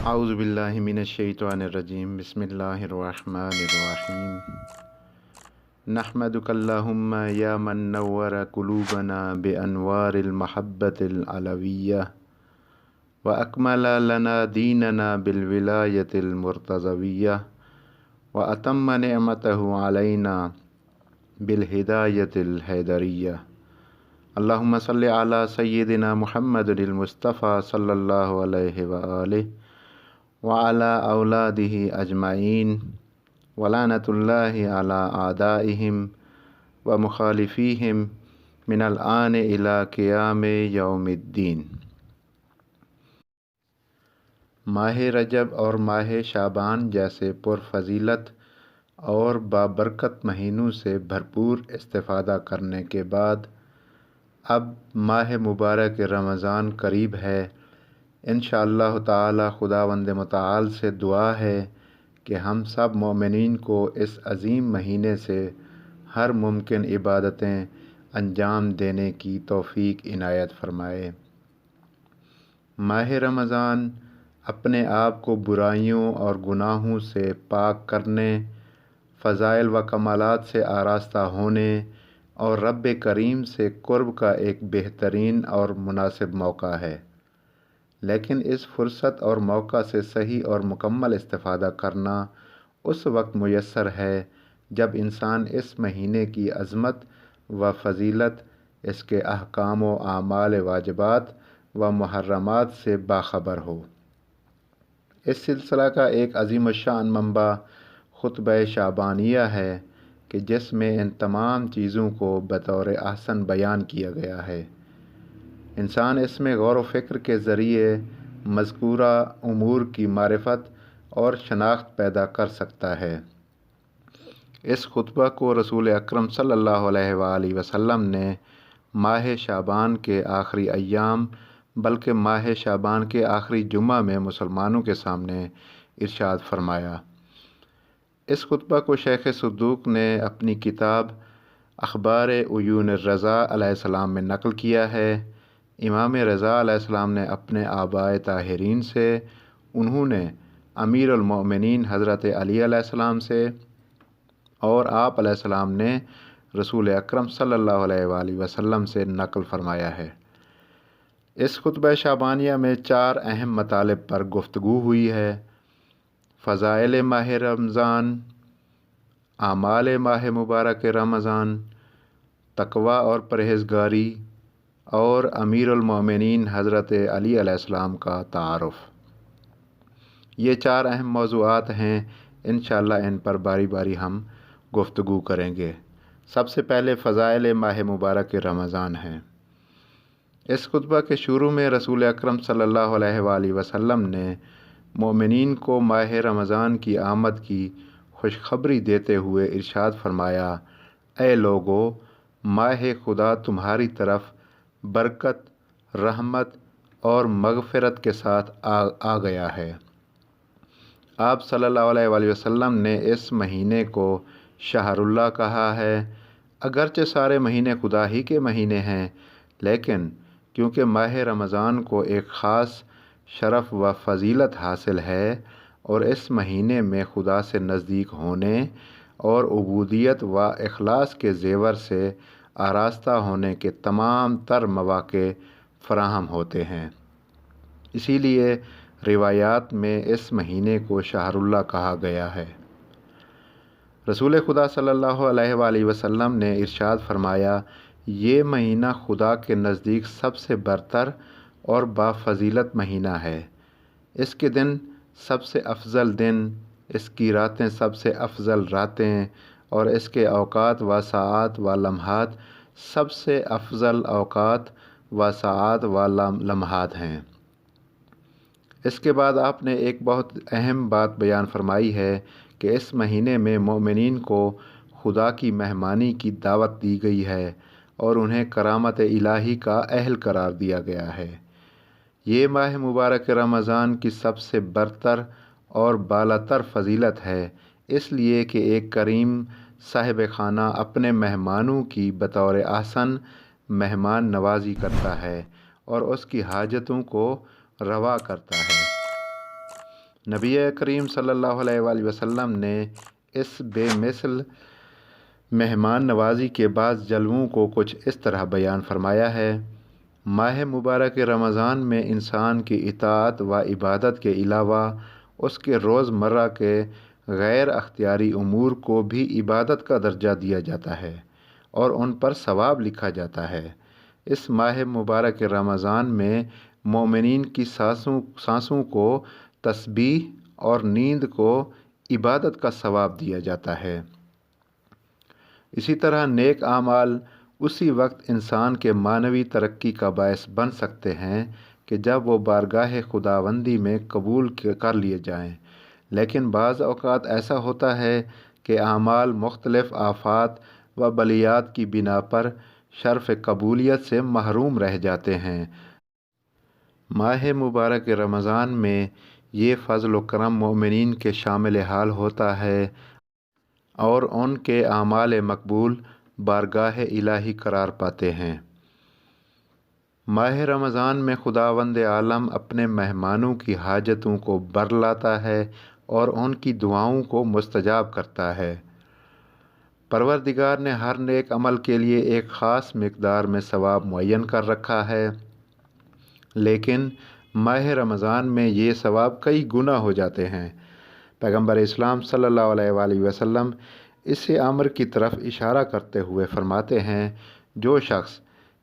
اعوذ باللہ من الشیطان الرجیم بسم اللہ الرحمن الرحیم نحمدک اللہم یا من نور قلوبنا بانوار المحبت العلویہ واکمل لنا دیننا بالولایت المرتضویہ واتم نعمتہ علینا بالہدایت الحیدریہ اللہم صلی علی سیدنا محمد المصطفیٰ صلی اللہ علیہ وآلہ وعلى اولادہ اجمعین ولعنۃ اللہ علی اعدائہم ومخالفیہم من الآن الی قیام یوم الدین۔ ماہ رجب اور ماہ شعبان جیسے پرفضیلت اور بابرکت مہینوں سے بھرپور استفادہ کرنے کے بعد اب ماہ مبارک رمضان قریب ہے۔ انشاءاللہ تعالی خداوند متعال سے دعا ہے کہ ہم سب مومنین کو اس عظیم مہینے سے ہر ممکن عبادتیں انجام دینے کی توفیق عنایت فرمائے۔ ماہ رمضان اپنے آپ کو برائیوں اور گناہوں سے پاک کرنے، فضائل و کمالات سے آراستہ ہونے اور رب کریم سے قرب کا ایک بہترین اور مناسب موقع ہے، لیکن اس فرصت اور موقع سے صحیح اور مکمل استفادہ کرنا اس وقت میسر ہے جب انسان اس مہینے کی عظمت و فضیلت، اس کے احکام و اعمال واجبات و محرمات سے باخبر ہو۔ اس سلسلہ کا ایک عظیم الشان منبع خطبہ شعبانیہ ہے کہ جس میں ان تمام چیزوں کو بطور احسن بیان کیا گیا ہے۔ انسان اس میں غور و فکر کے ذریعے مذکورہ امور کی معرفت اور شناخت پیدا کر سکتا ہے۔ اس خطبہ کو رسول اکرم صلی اللہ علیہ وآلہ وسلم نے ماہ شعبان کے آخری ایام بلکہ ماہ شعبان کے آخری جمعہ میں مسلمانوں کے سامنے ارشاد فرمایا۔ اس خطبہ کو شیخ صدوق نے اپنی کتاب اخبار عیون الرضا علیہ السلام میں نقل کیا ہے۔ امام رضا علیہ السلام نے اپنے آبائے طاہرین سے، انہوں نے امیر المؤمنین حضرت علی علیہ السلام سے، اور آپ علیہ السلام نے رسول اکرم صلی اللہ علیہ وآلہ وسلم سے نقل فرمایا ہے۔ اس خطبہ شعبانیہ میں 4 اہم مطالب پر گفتگو ہوئی ہے: فضائل ماہ رمضان، اعمال ماہ مبارک رمضان، تقوی اور پرہیزگاری، اور امیر المومنین حضرت علی علیہ السلام کا تعارف۔ یہ 4 اہم موضوعات ہیں، انشاءاللہ ان پر باری باری ہم گفتگو کریں گے۔ سب سے پہلے فضائل ماہ مبارک رمضان ہیں۔ اس خطبہ کے شروع میں رسول اکرم صلی اللہ علیہ وآلہ وسلم نے مومنین کو ماہ رمضان کی آمد کی خوشخبری دیتے ہوئے ارشاد فرمایا: اے لوگو، ماہ خدا تمہاری طرف برکت، رحمت اور مغفرت کے ساتھ آ گیا ہے۔ آپ صلی اللہ علیہ وآلہ وسلم نے اس مہینے کو شہر اللہ کہا ہے۔ اگرچہ سارے مہینے خدا ہی کے مہینے ہیں، لیکن کیونکہ ماہ رمضان کو ایک خاص شرف و فضیلت حاصل ہے اور اس مہینے میں خدا سے نزدیک ہونے اور عبودیت و اخلاص کے زیور سے آراستہ ہونے کے تمام تر مواقع فراہم ہوتے ہیں، اسی لیے روایات میں اس مہینے کو شہر اللہ کہا گیا ہے۔ رسول خدا صلی اللہ علیہ وآلہ وسلم نے ارشاد فرمایا: یہ مہینہ خدا کے نزدیک سب سے برتر اور بافضیلت مہینہ ہے۔ اس کے دن سب سے افضل دن، اس کی راتیں سب سے افضل راتیں، اور اس کے اوقات و ساعات و لمحات سب سے افضل اوقات و ساعات و لمحات ہیں۔ اس کے بعد آپ نے ایک بہت اہم بات بیان فرمائی ہے کہ اس مہینے میں مومنین کو خدا کی مہمانی کی دعوت دی گئی ہے اور انہیں کرامت الہی کا اہل قرار دیا گیا ہے۔ یہ ماہ مبارک رمضان کی سب سے برتر اور بالاتر فضیلت ہے، اس لیے کہ ایک کریم صاحب خانہ اپنے مہمانوں کی بطور احسن مہمان نوازی کرتا ہے اور اس کی حاجتوں کو روا کرتا ہے۔ نبی کریم صلی اللہ علیہ وآلہ وسلم نے اس بے مثل مہمان نوازی کے بعض جلووں کو کچھ اس طرح بیان فرمایا ہے۔ ماہ مبارک رمضان میں انسان کی اطاعت و عبادت کے علاوہ اس کے روز مرہ کے غیر اختیاری امور کو بھی عبادت کا درجہ دیا جاتا ہے اور ان پر ثواب لکھا جاتا ہے۔ اس ماہ مبارک رمضان میں مومنین کی سانسوں کو تسبیح اور نیند کو عبادت کا ثواب دیا جاتا ہے۔ اسی طرح نیک اعمال اسی وقت انسان کے معنوی ترقی کا باعث بن سکتے ہیں کہ جب وہ بارگاہ خداوندی میں قبول کر لیے جائیں، لیکن بعض اوقات ایسا ہوتا ہے کہ اعمال مختلف آفات و بلیات کی بنا پر شرف قبولیت سے محروم رہ جاتے ہیں۔ ماہ مبارک رمضان میں یہ فضل و کرم مومنین کے شامل حال ہوتا ہے اور ان کے اعمال مقبول بارگاہ الہی قرار پاتے ہیں۔ ماہ رمضان میں خداوند عالم اپنے مہمانوں کی حاجتوں کو برلاتا ہے اور ان کی دعاؤں کو مستجاب کرتا ہے۔ پروردگار نے ہر نیک عمل کے لیے ایک خاص مقدار میں ثواب معین کر رکھا ہے، لیکن ماہ رمضان میں یہ ثواب کئی گنا ہو جاتے ہیں۔ پیغمبر اسلام صلی اللہ علیہ وآلہ وسلم اس امر کی طرف اشارہ کرتے ہوئے فرماتے ہیں، جو شخص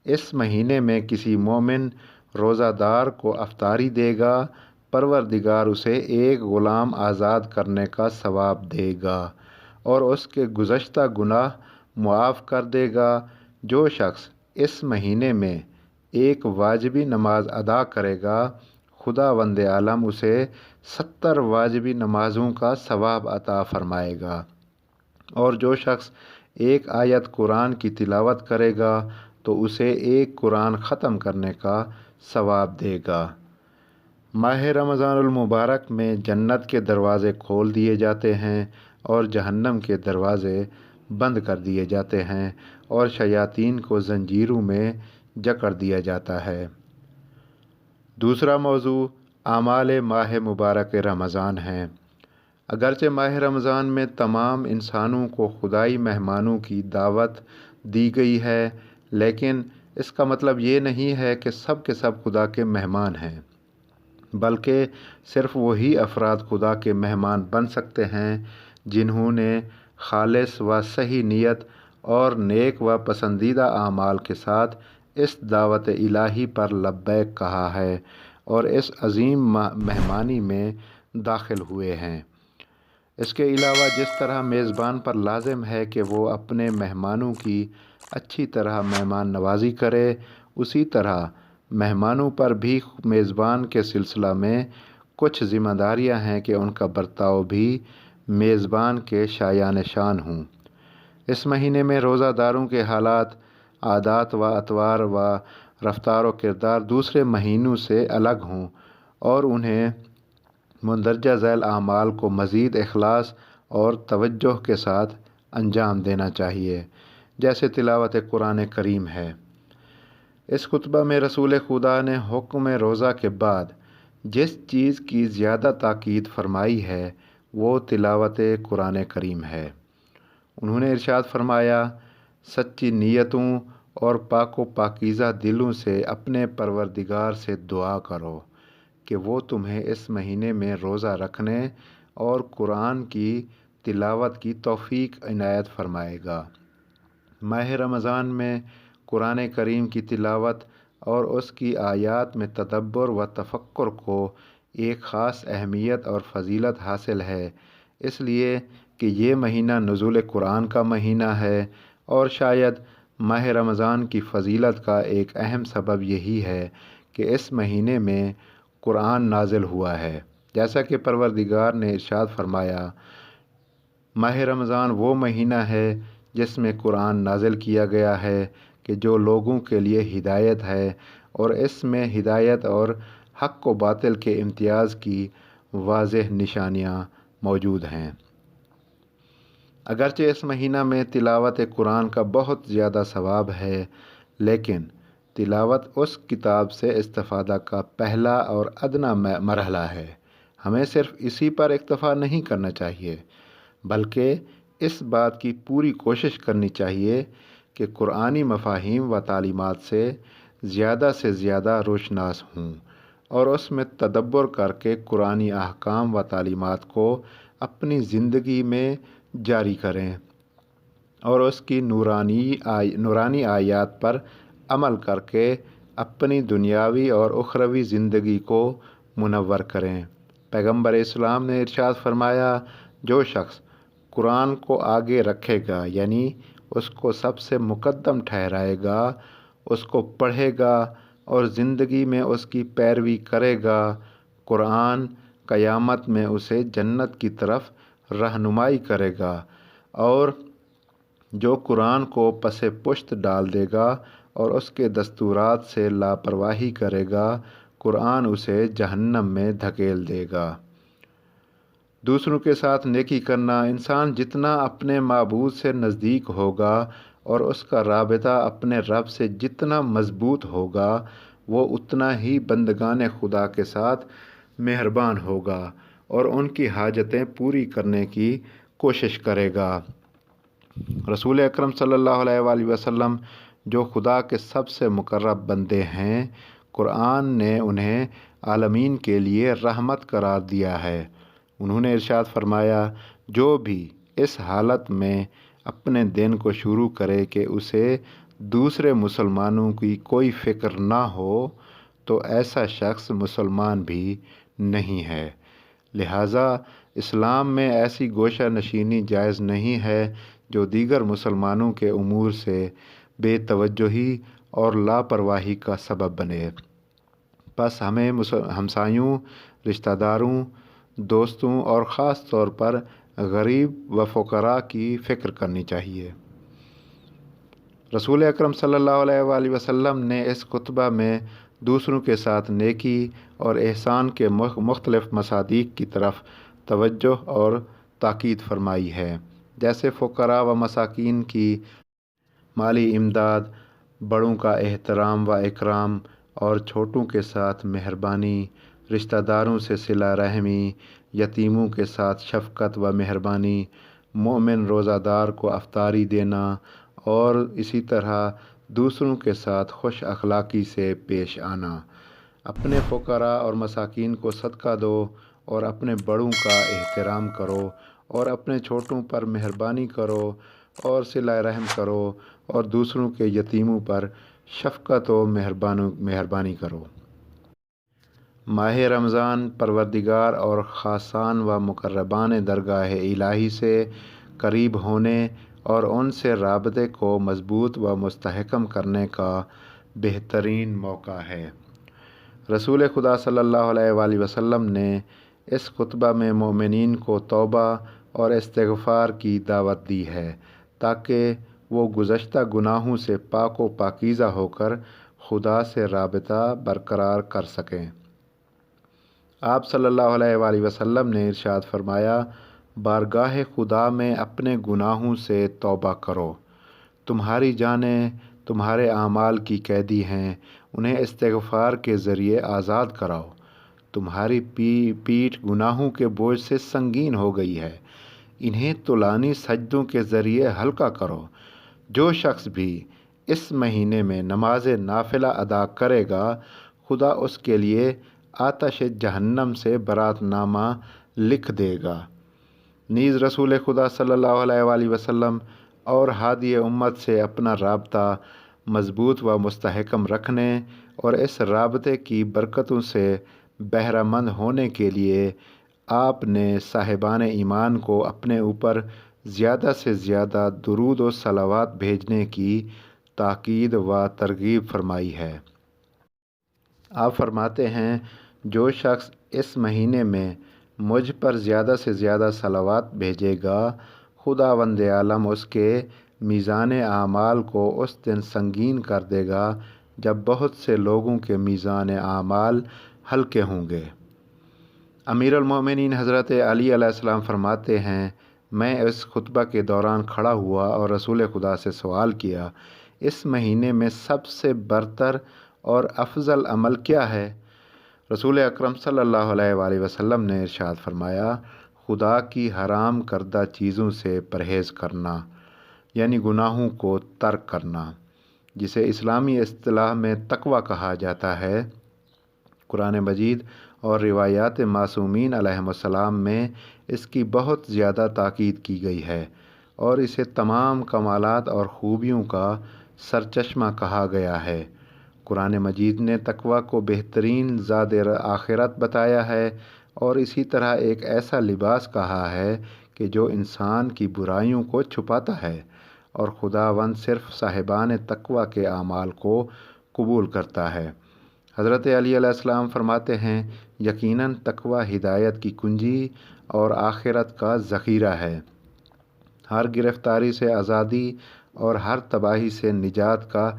اس مہینے میں کسی مومن روزہ دار کو افطاری دے گا، پروردگار اسے ایک غلام آزاد کرنے کا ثواب دے گا اور اس کے گزشتہ گناہ معاف کر دے گا۔ جو شخص اس مہینے میں ایک واجبی نماز ادا کرے گا، خداوند عالم اسے 70 واجبی نمازوں کا ثواب عطا فرمائے گا، اور جو شخص ایک آیت قرآن کی تلاوت کرے گا تو اسے ایک قرآن ختم کرنے کا ثواب دے گا۔ ماہ رمضان المبارک میں جنت کے دروازے کھول دیے جاتے ہیں اور جہنم کے دروازے بند کر دیے جاتے ہیں اور شیاطین کو زنجیروں میں جکڑ دیا جاتا ہے۔ دوسرا موضوع اعمال ماہ مبارک رمضان ہے۔ اگرچہ ماہ رمضان میں تمام انسانوں کو خدائی مہمانوں کی دعوت دی گئی ہے، لیکن اس کا مطلب یہ نہیں ہے کہ سب کے سب خدا کے مہمان ہیں، بلکہ صرف وہی افراد خدا کے مہمان بن سکتے ہیں جنہوں نے خالص و صحیح نیت اور نیک و پسندیدہ اعمال کے ساتھ اس دعوت الہی پر لبیک کہا ہے اور اس عظیم مہمانی میں داخل ہوئے ہیں۔ اس کے علاوہ جس طرح میزبان پر لازم ہے کہ وہ اپنے مہمانوں کی اچھی طرح مہمان نوازی کرے، اسی طرح مہمانوں پر بھی میزبان کے سلسلہ میں کچھ ذمہ داریاں ہیں کہ ان کا برتاؤ بھی میزبان کے شایان شان ہوں۔ اس مہینے میں روزہ داروں کے حالات، عادات و اطوار و رفتار و کردار دوسرے مہینوں سے الگ ہوں اور انہیں مندرجہ ذیل اعمال کو مزید اخلاص اور توجہ کے ساتھ انجام دینا چاہیے، جیسے تلاوت قرآن کریم ہے۔ اس خطبہ میں رسول خدا نے حکم روزہ کے بعد جس چیز کی زیادہ تاکید فرمائی ہے وہ تلاوت قرآن کریم ہے۔ انہوں نے ارشاد فرمایا، سچی نیتوں اور پاک و پاکیزہ دلوں سے اپنے پروردگار سے دعا کرو کہ وہ تمہیں اس مہینے میں روزہ رکھنے اور قرآن کی تلاوت کی توفیق عنایت فرمائے گا۔ ماہ رمضان میں قرآن کریم کی تلاوت اور اس کی آیات میں تدبر و تفکر کو ایک خاص اہمیت اور فضیلت حاصل ہے، اس لیے کہ یہ مہینہ نزول قرآن کا مہینہ ہے، اور شاید ماہ رمضان کی فضیلت کا ایک اہم سبب یہی ہے کہ اس مہینے میں قرآن نازل ہوا ہے، جیسا کہ پروردگار نے ارشاد فرمایا، ماہ رمضان وہ مہینہ ہے جس میں قرآن نازل کیا گیا ہے کہ جو لوگوں کے لیے ہدایت ہے، اور اس میں ہدایت اور حق و باطل کے امتیاز کی واضح نشانیاں موجود ہیں۔ اگرچہ اس مہینہ میں تلاوت قرآن کا بہت زیادہ ثواب ہے، لیکن تلاوت اس کتاب سے استفادہ کا پہلا اور ادنیٰ مرحلہ ہے۔ ہمیں صرف اسی پر اکتفا نہیں کرنا چاہیے، بلکہ اس بات کی پوری کوشش کرنی چاہیے کہ قرآنی مفاہیم و تعلیمات سے زیادہ روشناس ہوں اور اس میں تدبر کر کے قرآنی احکام و تعلیمات کو اپنی زندگی میں جاری کریں اور اس کی نورانی آیات پر عمل کر کے اپنی دنیاوی اور اخروی زندگی کو منور کریں۔ پیغمبر اسلام نے ارشاد فرمایا، جو شخص قرآن کو آگے رکھے گا، یعنی اس کو سب سے مقدم ٹھہرائے گا، اس کو پڑھے گا اور زندگی میں اس کی پیروی کرے گا، قرآن قیامت میں اسے جنت کی طرف رہنمائی کرے گا، اور جو قرآن کو پس پشت ڈال دے گا اور اس کے دستورات سے لاپرواہی کرے گا، قرآن اسے جہنم میں دھکیل دے گا۔ دوسروں کے ساتھ نیکی کرنا، انسان جتنا اپنے معبود سے نزدیک ہوگا اور اس کا رابطہ اپنے رب سے جتنا مضبوط ہوگا، وہ اتنا ہی بندگان خدا کے ساتھ مہربان ہوگا اور ان کی حاجتیں پوری کرنے کی کوشش کرے گا۔ رسول اکرم صلی اللہ علیہ وآلہ وسلم جو خدا کے سب سے مقرب بندے ہیں، قرآن نے انہیں عالمین کے لیے رحمت قرار دیا ہے۔ انہوں نے ارشاد فرمایا، جو بھی اس حالت میں اپنے دن کو شروع کرے کہ اسے دوسرے مسلمانوں کی کوئی فکر نہ ہو، تو ایسا شخص مسلمان بھی نہیں ہے۔ لہٰذا اسلام میں ایسی گوشہ نشینی جائز نہیں ہے جو دیگر مسلمانوں کے امور سے بے توجہی اور لاپرواہی کا سبب بنے۔ بس ہمیں ہمسایوں، رشتہ داروں، دوستوں اور خاص طور پر غریب و فقراء کی فکر کرنی چاہیے۔ رسول اکرم صلی اللہ علیہ وآلہ وسلم نے اس خطبہ میں دوسروں کے ساتھ نیکی اور احسان کے مختلف مصادیق کی طرف توجہ اور تاکید فرمائی ہے، جیسے فقراء و مساکین کی مالی امداد، بڑوں کا احترام و اکرام اور چھوٹوں کے ساتھ مہربانی، رشتہ داروں سے صلہ رحمی، یتیموں کے ساتھ شفقت و مہربانی، مومن روزہ دار کو افطاری دینا، اور اسی طرح دوسروں کے ساتھ خوش اخلاقی سے پیش آنا۔ اپنے فقراء اور مساکین کو صدقہ دو اور اپنے بڑوں کا احترام کرو اور اپنے چھوٹوں پر مہربانی کرو اور صلہ رحم کرو اور دوسروں کے یتیموں پر شفقت و مہربانی کرو۔ ماہ رمضان پروردگار اور خاصان و مقربان درگاہ الہی سے قریب ہونے اور ان سے رابطے کو مضبوط و مستحکم کرنے کا بہترین موقع ہے۔ رسول خدا صلی اللہ علیہ وآلہ وسلم نے اس خطبہ میں مومنین کو توبہ اور استغفار کی دعوت دی ہے تاکہ وہ گزشتہ گناہوں سے پاک و پاکیزہ ہو کر خدا سے رابطہ برقرار کر سکیں۔ آپ صلی اللہ علیہ وآلہ وسلم نے ارشاد فرمایا، بارگاہ خدا میں اپنے گناہوں سے توبہ کرو، تمہاری جانیں تمہارے اعمال کی قیدی ہیں، انہیں استغفار کے ذریعے آزاد کراؤ، تمہاری پیٹھ گناہوں کے بوجھ سے سنگین ہو گئی ہے، انہیں طولانی سجدوں کے ذریعے ہلکا کرو۔ جو شخص بھی اس مہینے میں نماز نافلہ ادا کرے گا، خدا اس کے لیے آتش جہنم سے برات نامہ لکھ دے گا۔ نیز رسول خدا صلی اللہ علیہ وآلہ وسلم اور ہادی امت سے اپنا رابطہ مضبوط و مستحکم رکھنے اور اس رابطے کی برکتوں سے بہرہ مند ہونے کے لیے آپ نے صاحبان ایمان کو اپنے اوپر زیادہ سے زیادہ درود و صلوات بھیجنے کی تاکید و ترغیب فرمائی ہے۔ آپ فرماتے ہیں، جو شخص اس مہینے میں مجھ پر زیادہ سے زیادہ صلوات بھیجے گا، خداوند عالم اس کے میزان اعمال کو اس دن سنگین کر دے گا جب بہت سے لوگوں کے میزان اعمال ہلکے ہوں گے۔ امیر المومنین حضرت علی علیہ السلام فرماتے ہیں، میں اس خطبہ کے دوران کھڑا ہوا اور رسول خدا سے سوال کیا، اس مہینے میں سب سے برتر اور افضل عمل کیا ہے؟ رسول اکرم صلی اللہ علیہ وآلہ وسلم نے ارشاد فرمایا، خدا کی حرام کردہ چیزوں سے پرہیز کرنا یعنی گناہوں کو ترک کرنا، جسے اسلامی اصطلاح میں تقویٰ کہا جاتا ہے، قرآن مجید اور روایات معصومین علیہم السلام میں اس کی بہت زیادہ تاکید کی گئی ہے اور اسے تمام کمالات اور خوبیوں کا سرچشمہ کہا گیا ہے۔ قرآن مجید نے تقویٰ کو بہترین زاد آخرت بتایا ہے اور اسی طرح ایک ایسا لباس کہا ہے کہ جو انسان کی برائیوں کو چھپاتا ہے، اور خداوند صرف صاحبان تقویٰ کے اعمال کو قبول کرتا ہے۔ حضرت علی علیہ السلام فرماتے ہیں، یقیناً تقویٰ ہدایت کی کنجی اور آخرت کا ذخیرہ ہے، ہر گرفتاری سے آزادی اور ہر تباہی سے نجات کا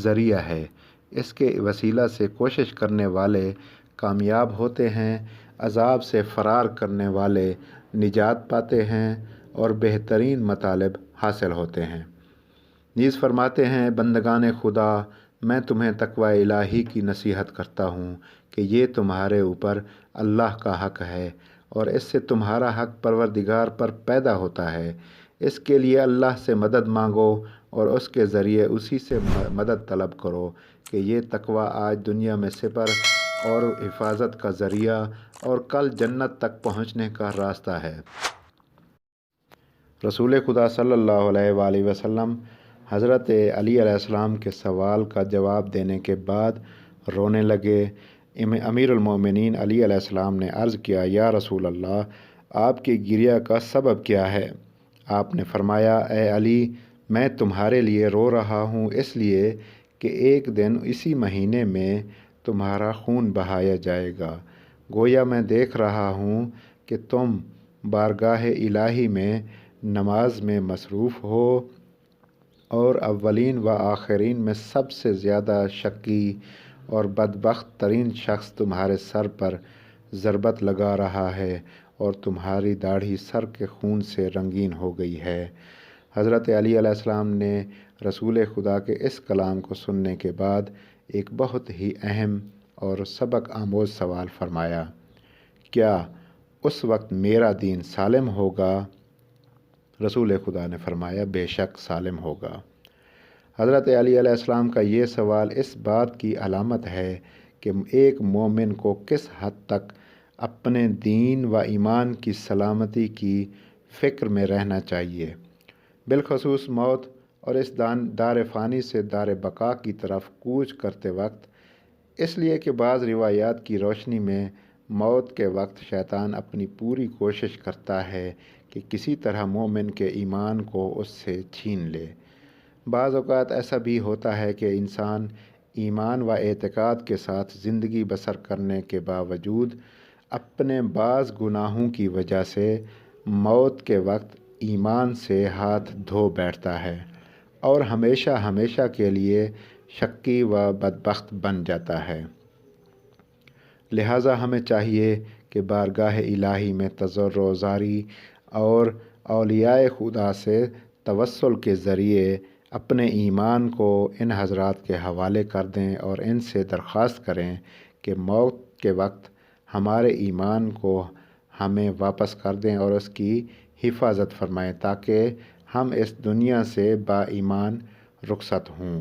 ذریعہ ہے۔ اس کے وسیلہ سے کوشش کرنے والے کامیاب ہوتے ہیں، عذاب سے فرار کرنے والے نجات پاتے ہیں اور بہترین مطالب حاصل ہوتے ہیں۔ نیز فرماتے ہیں، بندگان خدا، میں تمہیں تقویٰ الہی کی نصیحت کرتا ہوں کہ یہ تمہارے اوپر اللہ کا حق ہے اور اس سے تمہارا حق پروردگار پر پیدا ہوتا ہے۔ اس کے لیے اللہ سے مدد مانگو اور اس کے ذریعے اسی سے مدد طلب کرو کہ یہ تقویٰ آج دنیا میں سپر اور حفاظت کا ذریعہ اور کل جنت تک پہنچنے کا راستہ ہے۔ رسول خدا صلی اللہ علیہ وآلہ وسلم حضرت علی علیہ السلام کے سوال کا جواب دینے کے بعد رونے لگے۔ امیر المومنین علی علیہ السلام نے عرض کیا، یا رسول اللہ، آپ کی گریہ کا سبب کیا ہے؟ آپ نے فرمایا، اے علی، میں تمہارے لیے رو رہا ہوں اس لیے کہ ایک دن اسی مہینے میں تمہارا خون بہایا جائے گا۔ گویا میں دیکھ رہا ہوں کہ تم بارگاہ الہی میں نماز میں مصروف ہو اور اولین و آخرین میں سب سے زیادہ شقی اور بدبخت ترین شخص تمہارے سر پر ضربت لگا رہا ہے اور تمہاری داڑھی سر کے خون سے رنگین ہو گئی ہے۔ حضرت علی علیہ السلام نے رسول خدا کے اس کلام کو سننے کے بعد ایک بہت ہی اہم اور سبق آموز سوال فرمایا، کیا اس وقت میرا دین سالم ہوگا؟ رسول خدا نے فرمایا، بے شک سالم ہوگا۔ حضرت علی علیہ السلام کا یہ سوال اس بات کی علامت ہے کہ ایک مومن کو کس حد تک اپنے دین و ایمان کی سلامتی کی فکر میں رہنا چاہیے، بالخصوص موت اور اس دار فانی سے دار بقا کی طرف کوچ کرتے وقت، اس لیے کہ بعض روایات کی روشنی میں موت کے وقت شیطان اپنی پوری کوشش کرتا ہے کہ کسی طرح مومن کے ایمان کو اس سے چھین لے۔ بعض اوقات ایسا بھی ہوتا ہے کہ انسان ایمان و اعتقاد کے ساتھ زندگی بسر کرنے کے باوجود اپنے بعض گناہوں کی وجہ سے موت کے وقت ایمان سے ہاتھ دھو بیٹھتا ہے اور ہمیشہ ہمیشہ کے لیے شقی و بدبخت بن جاتا ہے۔ لہٰذا ہمیں چاہیے کہ بارگاہ الہی میں تضرع و زاری اور اولیاء خدا سے توسل کے ذریعے اپنے ایمان کو ان حضرات کے حوالے کر دیں اور ان سے درخواست کریں کہ موت کے وقت ہمارے ایمان کو ہمیں واپس کر دیں اور اس کی حفاظت فرمائیں تاکہ ہم اس دنیا سے با ایمان رخصت ہوں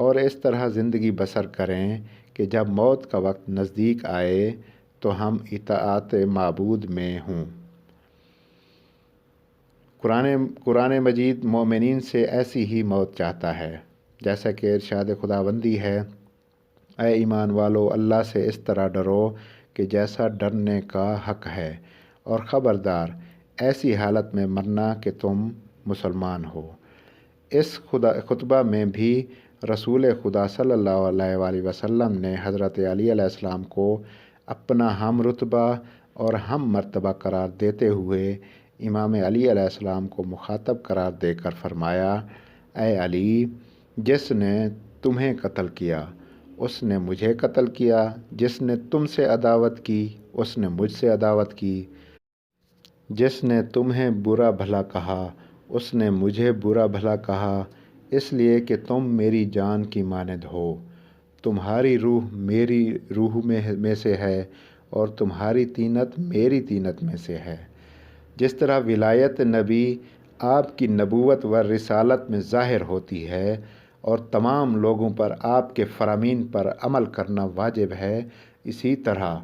اور اس طرح زندگی بسر کریں کہ جب موت کا وقت نزدیک آئے تو ہم اطاعت معبود میں ہوں۔ قرآن مجید مومنین سے ایسی ہی موت چاہتا ہے، جیسا کہ ارشاد خداوندی ہے، اے ایمان والو، اللہ سے اس طرح ڈرو کہ جیسا ڈرنے کا حق ہے، اور خبردار ایسی حالت میں مرنا کہ تم مسلمان ہو۔ اس خطبہ میں بھی رسول خدا صلی اللہ علیہ وآلہ وسلم نے حضرت علی علیہ السلام کو اپنا ہم رتبہ اور ہم مرتبہ قرار دیتے ہوئے امام علی علیہ السلام کو مخاطب قرار دے کر فرمایا، اے علی، جس نے تمہیں قتل کیا اس نے مجھے قتل کیا، جس نے تم سے عداوت کی اس نے مجھ سے عداوت کی، جس نے تمہیں برا بھلا کہا اس نے مجھے برا بھلا کہا، اس لیے کہ تم میری جان کی مانند ہو۔ تمہاری روح میری روح میں سے ہے اور تمہاری طینت میری طینت میں سے ہے۔ جس طرح ولایت نبی آپ کی نبوت و رسالت میں ظاہر ہوتی ہے اور تمام لوگوں پر آپ کے فرامین پر عمل کرنا واجب ہے، اسی طرح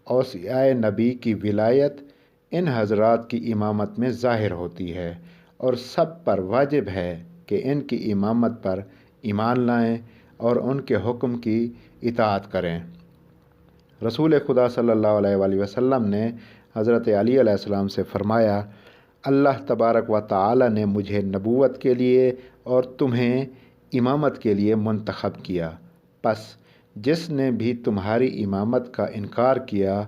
اوصیاء نبی کی ولایت ان حضرات کی امامت میں ظاہر ہوتی ہے اور سب پر واجب ہے کہ ان کی امامت پر ایمان لائیں اور ان کے حکم کی اطاعت کریں۔ رسول خدا صلی اللہ علیہ وآلہ وسلم نے حضرت علی علیہ السلام سے فرمایا، اللہ تبارک و تعالی نے مجھے نبوت کے لیے اور تمہیں امامت کے لیے منتخب کیا، پس جس نے بھی تمہاری امامت کا انکار کیا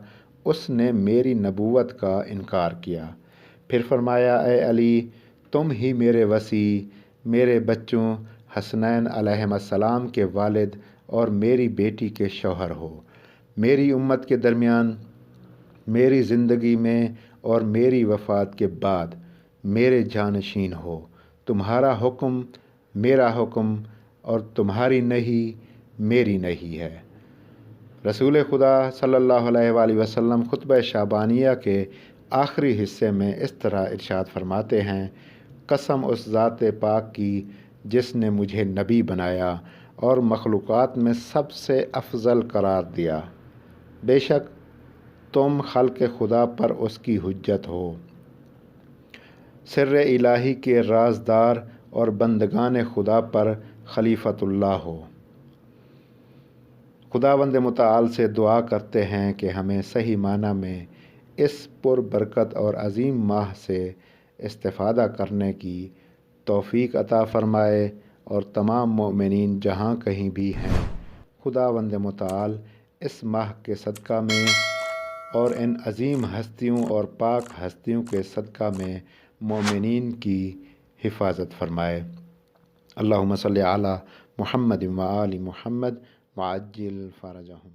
اس نے میری نبوت کا انکار کیا۔ پھر فرمایا، اے علی، تم ہی میرے وصی، میرے بچوں حسنین علیہ السلام کے والد اور میری بیٹی کے شوہر ہو، میری امت کے درمیان، میری زندگی میں اور میری وفات کے بعد میرے جانشین ہو۔ تمہارا حکم میرا حکم اور تمہاری نہیں میری نہیں ہے۔ رسول خدا صلی اللہ علیہ وآلہ وسلم خطبہ شعبانیہ کے آخری حصے میں اس طرح ارشاد فرماتے ہیں، قسم اس ذات پاک کی جس نے مجھے نبی بنایا اور مخلوقات میں سب سے افضل قرار دیا، بے شک تم خلق خدا پر اس کی حجت ہو، سر الہی کے رازدار اور بندگان خدا پر خلیفۃ اللہ ہو۔ خداوند متعال سے دعا کرتے ہیں کہ ہمیں صحیح معنی میں اس پر برکت اور عظیم ماہ سے استفادہ کرنے کی توفیق عطا فرمائے اور تمام مومنین جہاں کہیں بھی ہیں، خداوند متعال اس ماہ کے صدقہ میں اور ان عظیم ہستیوں اور پاک ہستیوں کے صدقہ میں مومنین کی حفاظت فرمائے۔ اللہم صلی علی محمد و آل محمد وعجل فرجہم۔